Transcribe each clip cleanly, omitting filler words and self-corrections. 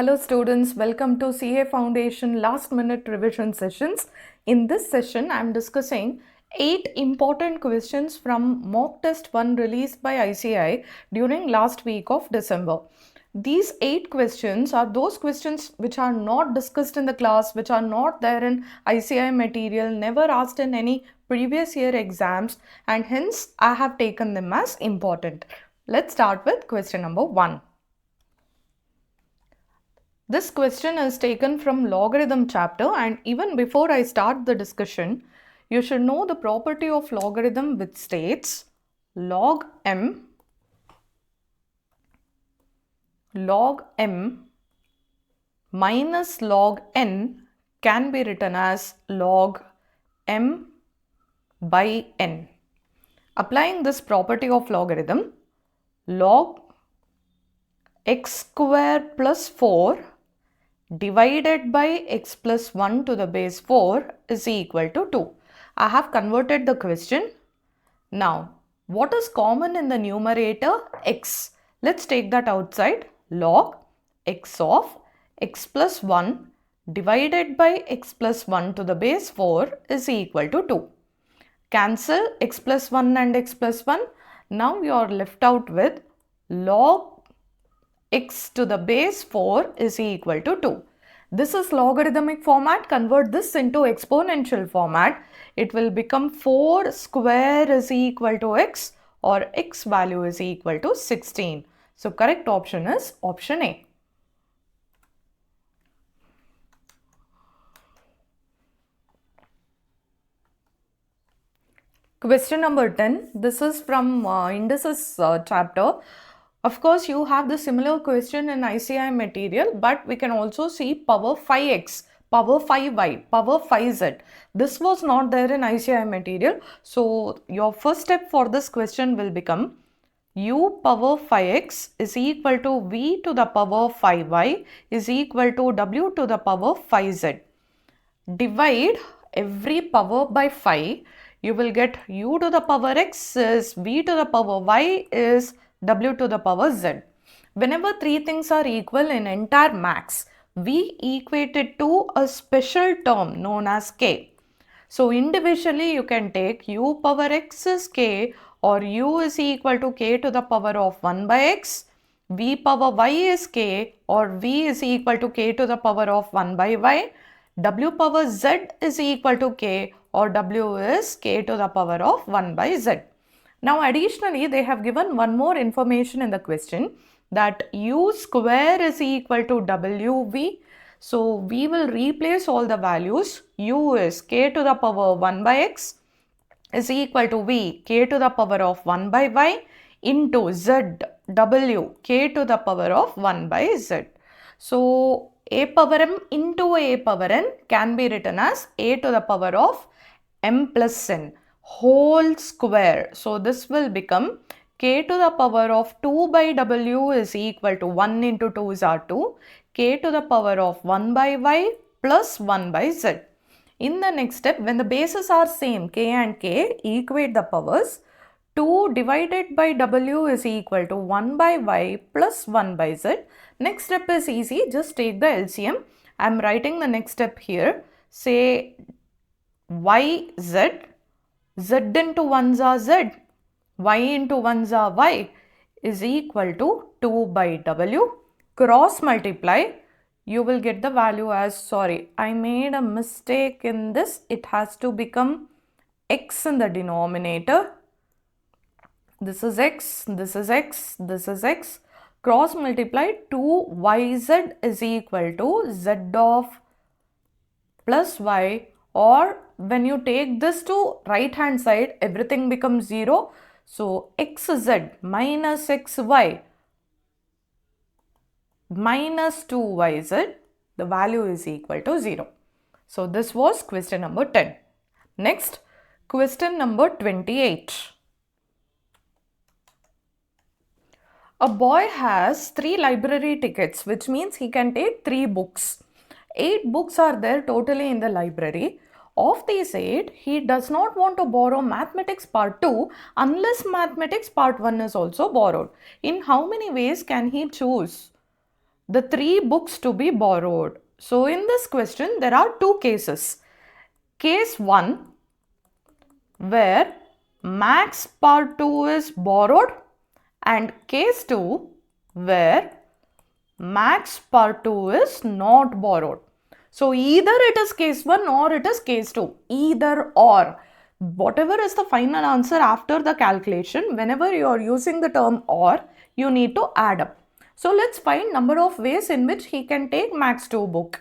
Hello students, welcome to CA Foundation last minute revision sessions. In this session, I am discussing 8 important questions from mock test 1 released by ICI during last week of December. These 8 questions are those questions which are not discussed in the class, which are not there in ICI material, never asked in any previous year exams, and hence I have taken them as important. Let's start with question number 1. This question is taken from Logarithm chapter, and even before I start the discussion, you should know the property of logarithm which states log m minus log n can be written as log m by n. Applying this property of logarithm, log x square plus 4 divided by x plus 1 to the base 4 is equal to 2. I have converted the question. Now, what is common in the numerator? X. Let's take that outside. Log x of x plus 1 divided by x plus 1 to the base 4 is equal to 2. Cancel x plus 1 and x plus 1. Now you are left out with log x to the base 4 is equal to 2. This is logarithmic format. Convert this into exponential format. It will become 4 square is equal to x, or x value is equal to 16. So correct option is option A. Question number 10. This is from Indices chapter. Of course, you have the similar question in ICI material, but we can also see power 5x, power 5y, power 5z. This was not there in ICI material. So, your first step for this question will become u power 5x is equal to v to the power 5y is equal to w to the power 5z. Divide every power by 5. You will get u to the power x is v to the power y is w to the power z. Whenever three things are equal in entire max, we equate it to a special term known as k. So individually you can take u power x is k, or u is equal to k to the power of 1 by x, v power y is k, or v is equal to k to the power of 1 by y, w power z is equal to k, or w is k to the power of 1 by z. Now additionally, they have given one more information in the question, that u square is equal to wv. So we will replace all the values. U is k to the power 1 by x is equal to v k to the power of 1 by y into z w k to the power of 1 by z. So a power m into a power n can be written as a to the power of m plus n whole square. So this will become k to the power of 2 by w is equal to 1 into 2 is 2, k to the power of 1 by y plus 1 by z. In the next step, when the bases are same, k and k, equate the powers. 2 divided by w is equal to 1 by y plus 1 by z. Next step is easy, just take the LCM. I am writing the next step here. Say y z, z into 1s are z, y into 1s are y is equal to 2 by w. Cross multiply, you will get the value as, sorry, I made a mistake in this. It has to become x in the denominator. This is x, this is x, this is x. Cross multiply, 2yz is equal to z of plus y, or when you take this to right hand side, everything becomes 0. So xz minus xy minus 2yz, the value is equal to 0. So this was question number 10. Next, question number 28. A boy has 3 library tickets, which means he can take 3 books. 8 books are there totally in the library. Of these 8, he does not want to borrow Mathematics Part 2 unless Mathematics Part 1 is also borrowed. In how many ways can he choose? the 3 books to be borrowed. So in this question, there are 2 cases. Case 1, where max per 2 is borrowed, and case 2, where max per 2 is not borrowed. So either it is case 1 or it is case 2, either or. Whatever is the final answer after the calculation, whenever you are using the term or, you need to add up. So let's find number of ways in which he can take max 2 book.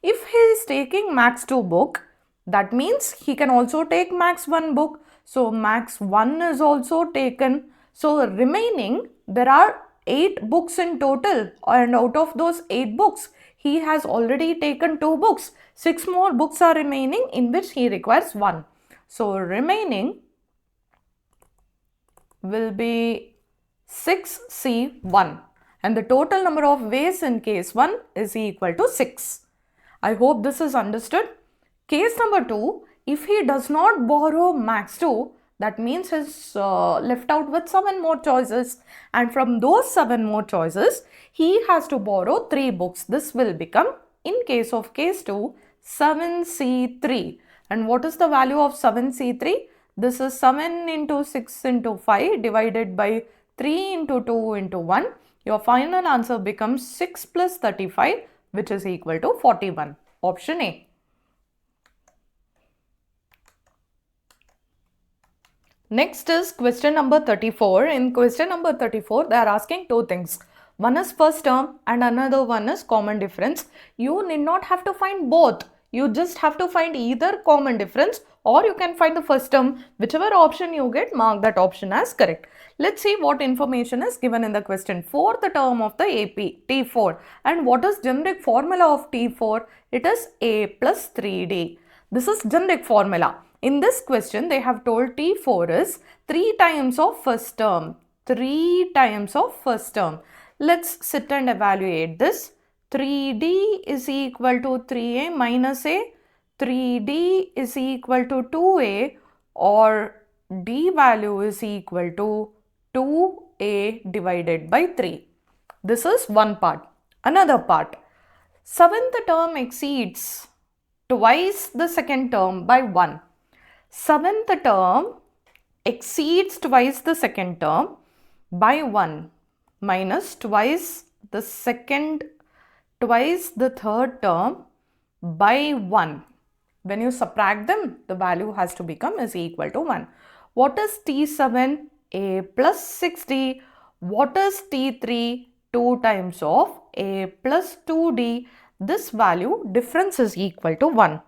If he is taking max 2 book, that means he can also take max 1 book. So max 1 is also taken. So remaining, there are 8 books in total, and out of those 8 books, he has already taken 2 books. 6 more books are remaining in which he requires 1. So remaining will be 6C1, and the total number of ways in case 1 is equal to 6. I hope this is understood. Case number 2, if he does not borrow max 2, that means he's left out with 7 more choices, and from those 7 more choices, he has to borrow 3 books. This will become, in case of case 2, 7C3. And what is the value of 7C3? This is 7 into 6 into 5 divided by 3 into 2 into 1. Your final answer becomes 6 plus 35, which is equal to 41. Option A. Next is question number 34. In question number 34, they are asking 2 things. One is first term and another one is common difference. You need not have to find both. You just have to find either common difference, or you can find the first term. Whichever option you get, mark that option as correct. Let's see what information is given in the question. Fourth term of the AP, T4. And what is generic formula of T4? It is A plus 3D. This is generic formula. In this question, they have told T4 is 3 times of first term. 3 times of first term. Let's sit and evaluate this. 3D is equal to 3A minus A. 3D is equal to 2A, or D value is equal to 2A divided by 3. This is one part. Another part. 7th term exceeds twice the second term by 1. 7th term exceeds twice the second term by 1 minus twice the third term by 1. When you subtract them, the value has to become is equal to 1. What is T7? A plus 6D. What is T3? 2 times of A plus 2D. This value difference is equal to 1.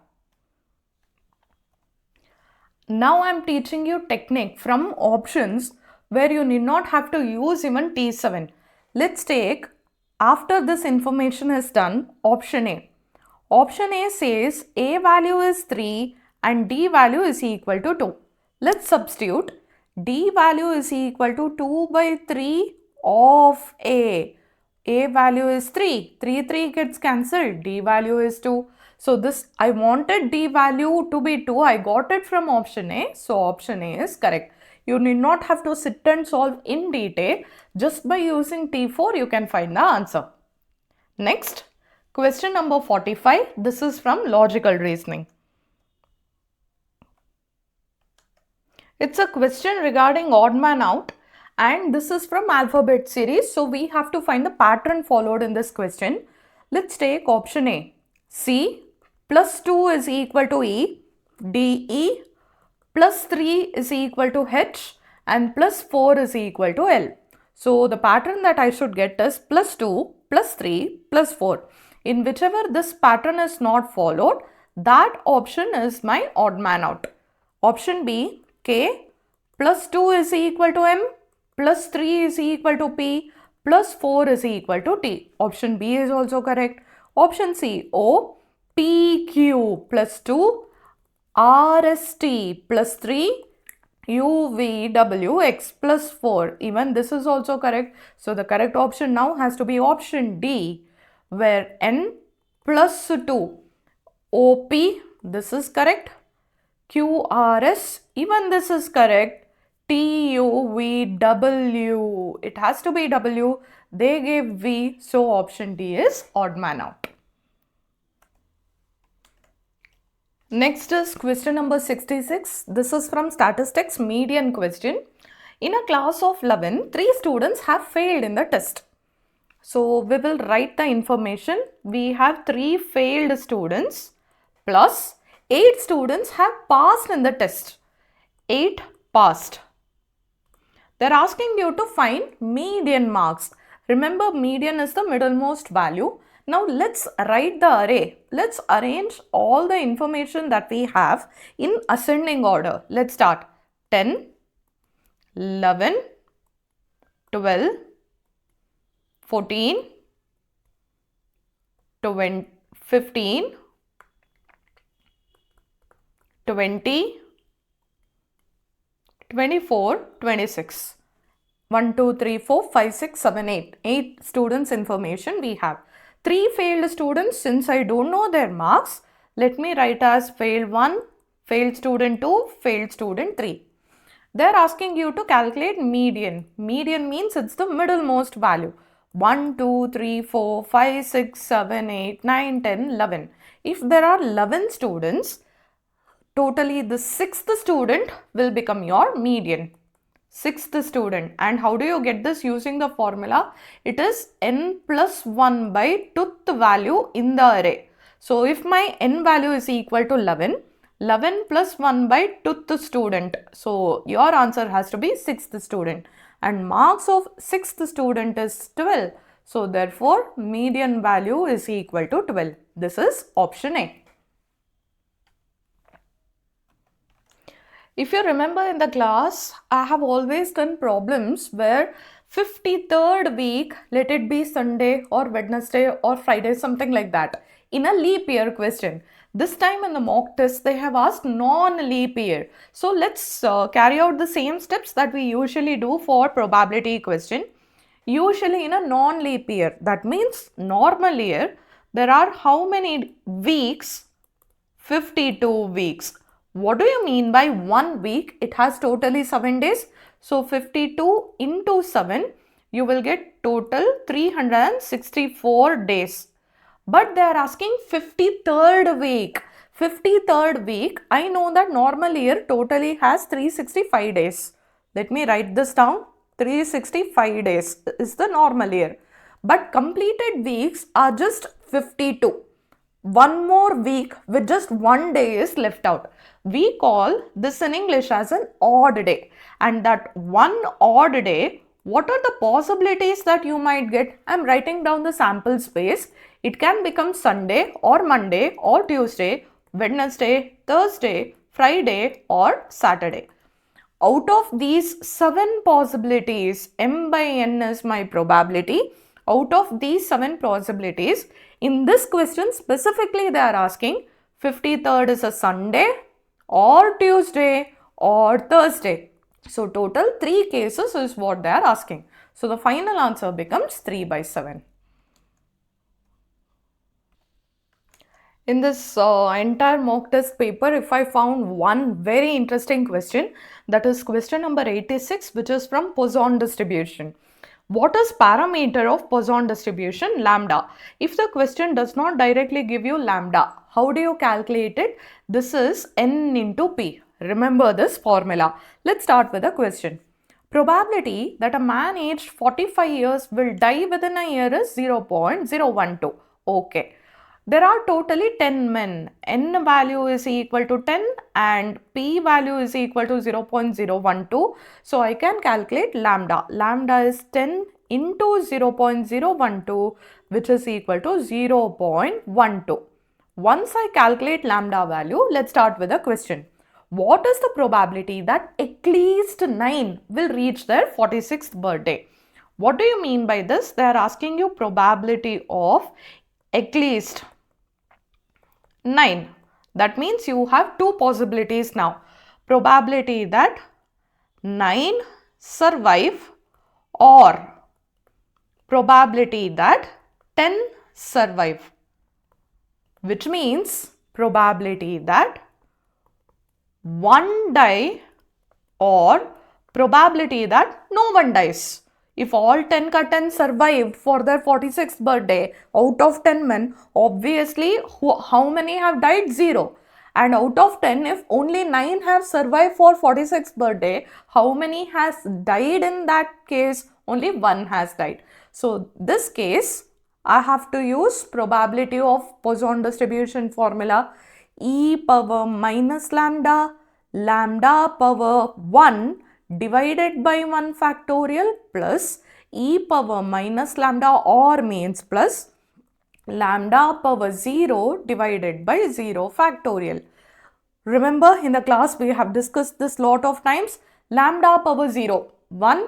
Now I am teaching you technique from options where you need not have to use even T7. Let's take, after this information is done, option A. Option A says A value is 3 and D value is equal to 2. Let's substitute. D value is equal to 2 by 3 of A. A value is 3. 3 gets cancelled. D value is 2. So this, I wanted D value to be 2. I got it from option A. So option A is correct. You need not have to sit and solve in detail. Just by using T4, you can find the answer. Next, question number 45. This is from logical reasoning. It's a question regarding odd man out, and this is from alphabet series. So we have to find the pattern followed in this question. Let's take option A. C plus 2 is equal to E, DE plus 3 is equal to H, and plus 4 is equal to L. So the pattern that I should get is plus 2, plus 3, plus 4. In whichever this pattern is not followed, that option is my odd man out. Option B, K plus 2 is equal to M, plus 3 is equal to P, plus 4 is equal to T. Option B is also correct. Option C, O, PQ plus 2, RST plus 3, UVWX plus 4. Even this is also correct. So the correct option now has to be option D, where N plus 2, OP, this is correct. QRS, even this is correct. TUVW, it has to be W. They gave V, so option D is odd man out. Next is question number 66. This is from statistics median question. In a class of 11, 3 students have failed in the test. So we will write the information. We have 3 failed students plus 8 students have passed in the test. 8 passed. They're asking you to find median marks. Remember, median is the middlemost value. Now let's write the array. Let's arrange all the information that we have in ascending order. Let's start 10, 11, 12, 14, 20, 15, 20, 24, 26. 1, 2, 3, 4, 5, 6, 7, 8. 8 students information we have. 3 failed students, since I don't know their marks, let me write as failed 1, failed student 2, failed student 3. They're asking you to calculate median. Median means it's the middlemost value. 1, 2, 3, 4, 5, 6, 7, 8, 9, 10, 11. If there are 11 students, totally the 6th student will become your median. 6th student. And how do you get this? Using the formula, it is n plus 1 by 2th value in the array. So if my n value is equal to 11, 11 plus 1 by 2th student. So your answer has to be 6th student. And marks of 6th student is 12. So therefore median value is equal to 12. This is option A. If you remember in the class, I have always done problems where 53rd week, let it be Sunday or Wednesday or Friday, something like that, in a leap year question. This time in the mock test, they have asked non-leap year. So let's carry out the same steps that we usually do for probability question. Usually in a non-leap year, that means normal year, there are how many weeks? 52 weeks. What do you mean by 1 week? It has totally 7 days. So 52 into 7, you will get total 364 days. But they are asking 53rd week. 53rd week, I know that normal year totally has 365 days. Let me write this down. 365 days is the normal year. But completed weeks are just 52. One more week with just 1 day is left out. We call this in English as an odd day. And that one odd day, what are the possibilities that you might get? I am writing down the sample space. It can become Sunday or Monday or Tuesday, Wednesday, Thursday, Friday or Saturday. Out of these 7 possibilities, m by n is my probability. Out of these 7 possibilities, in this question specifically they are asking 53rd is a Sunday or Tuesday or Thursday. So total 3 cases is what they are asking. So the final answer becomes 3 by 7. In this entire mock test paper, if I found one very interesting question, that is question number 86, which is from Poisson distribution. What is parameter of Poisson distribution? Lambda. If the question does not directly give you lambda, how do you calculate it? This is n into p. Remember this formula. Let's start with a question. Probability that a man aged 45 years will die within a year is 0.012. Okay. There are totally 10 men. N value is equal to 10 and P value is equal to 0.012. So I can calculate lambda. Lambda is 10 into 0.012, which is equal to 0.12. Once I calculate lambda value, let's start with a question. What is the probability that at least 9 will reach their 46th birthday? What do you mean by this? They are asking you probability of at least 9. That means you have 2 possibilities now. Probability that 9 survive or probability that 10 survive, which means probability that 1 die or probability that no one dies. If all 10 10 survived for their 46th birthday, out of 10 men, obviously how many have died? 0. And out of 10, if only 9 have survived for 46th birthday, how many has died in that case? Only 1 has died. So this case, I have to use probability of Poisson distribution formula, e power minus lambda, lambda power 1 divided by 1 factorial plus e power minus lambda, or means plus lambda power 0 divided by 0 factorial. Remember, in the class we have discussed this lot of times. Lambda power 0, 1,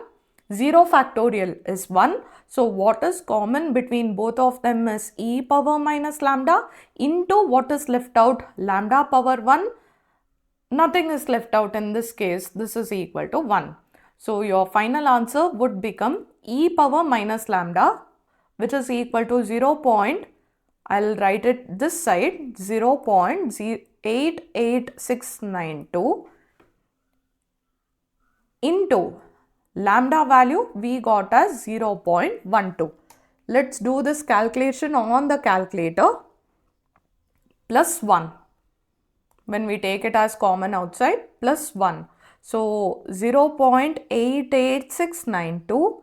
0 factorial is 1. So what is common between both of them is e power minus lambda into what is left out, lambda power 1. Nothing is left out in this case. This is equal to 1. So your final answer would become e power minus lambda, which is equal to 0. I'll write it this side, 0.88692 into lambda value we got as 0.12. Let's do this calculation on the calculator. Plus 1. When we take it as common outside, plus 1. So 0.88692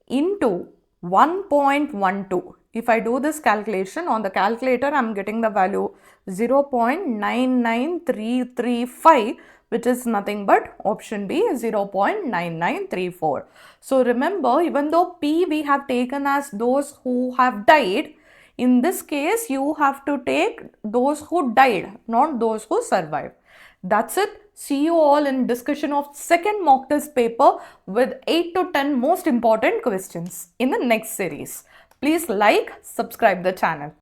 into 1.12. If I do this calculation on the calculator, I am getting the value 0.99335, which is nothing but option B, 0.9934. So remember, even though P we have taken as those who have died, in this case you have to take those who died, not those who survived. That's it. See you all in discussion of second mock test paper with 8 to 10 most important questions in the next series. Please like, subscribe the channel.